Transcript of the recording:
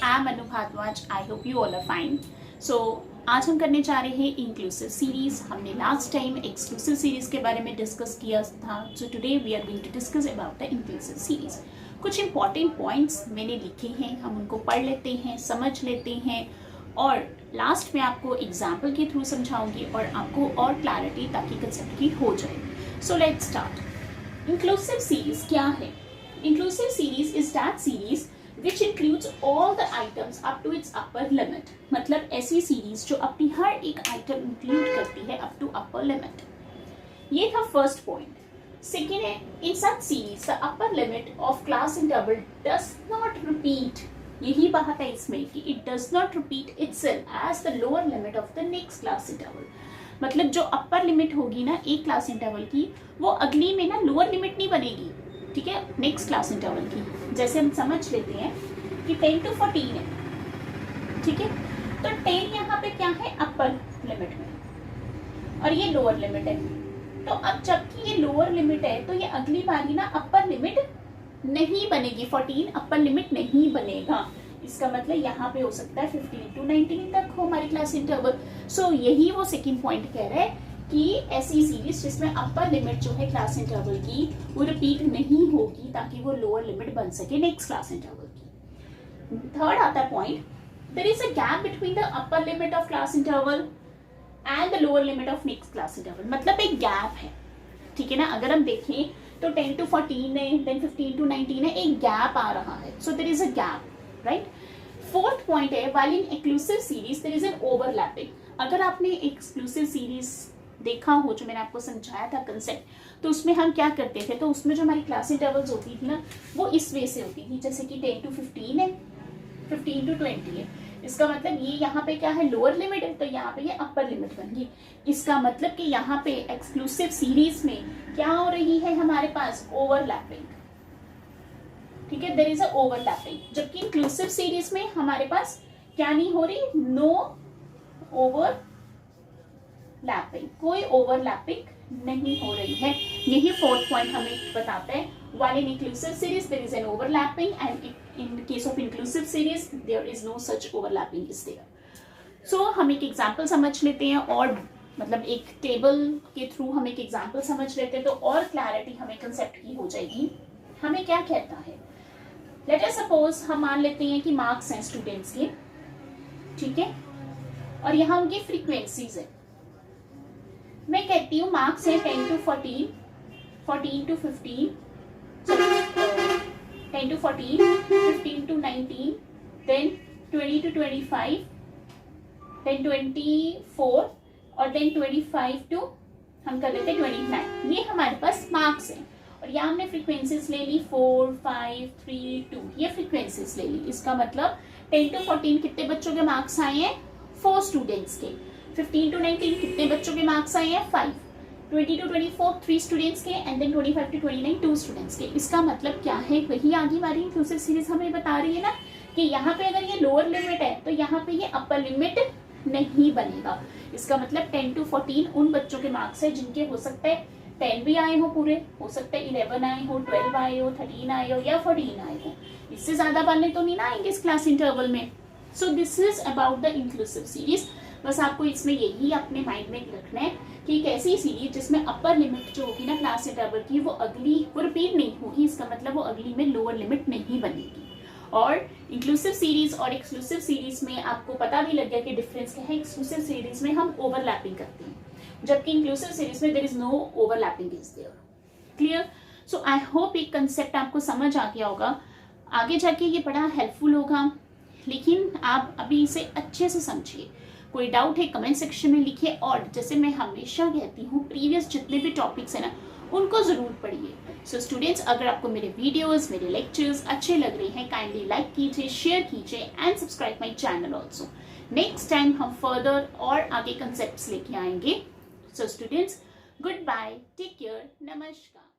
I am Anu Bhardwaj. I hope you all are fine. So आज हम करने जा रहे हैं इंक्लूसिव सीरीज. हमने लास्ट टाइम एक्सक्लूसिव सीरीज के बारे में डिस्कस किया था. So today we are going to discuss about the inclusive series. कुछ इंपॉर्टेंट पॉइंट्स मैंने लिखे हैं, हम उनको पढ़ लेते हैं, समझ लेते हैं और लास्ट में आपको एग्जाम्पल के थ्रू समझाऊंगी और आपको और क्लैरिटी ताकि कंसेप्ट की हो जाए. So let's start. Inclusive series क्या है? Inclusive series is that series which includes all the items up to its upper limit. मतलब ऐसी सीरीज जो अपनी हर एक आइटम इंक्लूड करती है up to upper limit. ये था फर्स्ट पॉइंट. सेकेंड है, in such series the upper limit of class interval does not repeat. यही बात है इसमें कि it does not repeat itself as the lower limit of the next class interval. मतलब जो अपर लिमिट होगी ना एक क्लास इंटरवल की, वो अगली में ना लोअर लिमिट नहीं बनेगी. ठीक है, नेक्स्ट क्लास इंटरवल की. जैसे हम समझ लेते हैं कि 10 to 14 है. ठीक है, तो 10 यहाँ पे क्या है? अपर लिमिट में और ये लोअर लिमिट है. तो अब जबकि ये लोअर लिमिट है तो ये अगली बारी ना अपर लिमिट नहीं बनेगी. 14 अपर लिमिट नहीं बनेगा. इसका मतलब यहाँ पे हो सकता है 15 to 19 तक हो हमारी क्लास इंटरवल. सो यही वो सेकेंड पॉइंट कह रहा है कि ऐसी सीरीज जिसमें अपर लिमिट जो है क्लास इंटरवल की वो रिपीट नहीं होगी ताकि वो लोअर लिमिट बन सके नेक्स्ट क्लास इंटरवल की. थर्ड आता है point, there is a gap between the upper limit of class interval and the lower limit of next class interval. मतलब एक गैप है. ठीक है ना, अगर हम देखें तो 10 to 14 है, देन 15 to 19 है, एक गैप आ रहा है. So there is a gap, right. Fourth point है, while in exclusive series there is an overlapping. अगर आपने एक्सक्लूसिव सीरीज देखा हो जो मैंने आपको समझाया था कंसेप्ट, तो उसमें हम क्या करते थे, तो उसमें जो हमारी क्लास इंटरवल्स होती थी ना वो इस वे से होती थी. जैसे कि 10 to 15 है, 15 to 20 है. इसका मतलब ये यहाँ पे क्या है? लोअर लिमिट है, तो यहाँ पे ये अपर लिमिट बन गई. इसका मतलब कि यहाँ पे एक्सक्लूसिव सीरीज में क्या हो रही है हमारे पास? ओवरलैपिंग. ठीक है, देयर इज अ ओवरलैपिंग. जबकि इंक्लूसिव सीरीज में हमारे पास क्या नहीं हो रही? No overlapping. कोई ओवरलैपिंग नहीं हो रही है. यही फोर्थ पॉइंट हमें बताता है. While in inclusive series there is an overlapping and in the case of inclusive series there is no such overlapping is there. So हम एक एग्जाम्पल समझ लेते हैं और मतलब एक टेबल के थ्रू हम एक एग्जाम्पल समझ लेते हैं तो और क्लैरिटी हमें कंसेप्ट की हो जाएगी. हमें क्या कहता है? लेट अस सपोज हम मान लेते हैं कि मार्क्स हैं स्टूडेंट्स के. ठीक है, और यहाँ उनकी फ्रीक्वेंसीज है. मैं कहती हूँ मार्क्स है 10 to 14, 14 to 15, 10 to 14, 15 to 19, then 20 to 25, then 24 और then 25 to हम कर लेते हैं 29. ये हमारे पास मार्क्स हैं और यहाँ हमने फ्रीक्वेंसीज ले ली 4, 5, 3, 2. ये फ्रीक्वेंसीज ले ली. इसका मतलब 10 to 14 कितने बच्चों के मार्क्स आए हैं? 4 स्टूडेंट्स के. 15 to 19 कितने बच्चों के मार्क्स आए हैं? 5. 20 to 24 3 स्टूडेंट्स के एंड देन 25 to 29 2 स्टूडेंट्स के. इसका मतलब क्या है? वही आगे वाली इंक्लूसिव सीरीज हमें बता रही है ना कि यहाँ पे अगर ये लोअर लिमिट है तो यहाँ पे ये अपर लिमिट नहीं बनेगा. इसका मतलब 10 to 14 उन बच्चों के मार्क्स है जिनके हो सकता है 10 भी आए हो पूरे, हो सकता है 11 आए हो, 12 आए हो, 13 आए हो या 14 आए हो. इससे ज्यादा वाले तो नहीं ना आएंगे इस क्लास इंटरवल में. So this is about the inclusive series. बस आपको इसमें यही अपने माइंड में रखना है कि एक ऐसी सीरीज जिसमें अपर लिमिट जो होगी ना क्लास इंटरवल की वो रिपीट नहीं होगी. इसका मतलब वो अगली में लोअर लिमिट नहीं बनेगी. और इंक्लूसिव सीरीज और एक्सक्लूसिव सीरीज में आपको पता भी लग गया कि डिफरेंस क्या है. एक्सक्लूसिव सीरीज में हम ओवरलैपिंग करते हैं जबकि इंक्लूसिव सीरीज में there is no overlapping is there. Clear? So I hope ये कंसेप्ट आपको समझ आ गया होगा. आगे जाके ये बड़ा हेल्पफुल होगा, लेकिन आप अभी इसे अच्छे से समझिए. कोई डाउट है कमेंट सेक्शन में लिखिए और जैसे मैं हमेशा कहती हूँ प्रीवियस जितने भी टॉपिक्स हैं ना उनको ज़रूर पढ़िए. सो स्टूडेंट्स, अगर आपको मेरे वीडियोस, मेरे लेक्चर्स अच्छे लग रहे हैं, काइंडली लाइक कीजिए, शेयर कीजिए and subscribe my channel also. Next time हम फर्दर और आगे कंसेप्ट्स लेके आएंगे. So students, goodbye, take care, नमस्कार.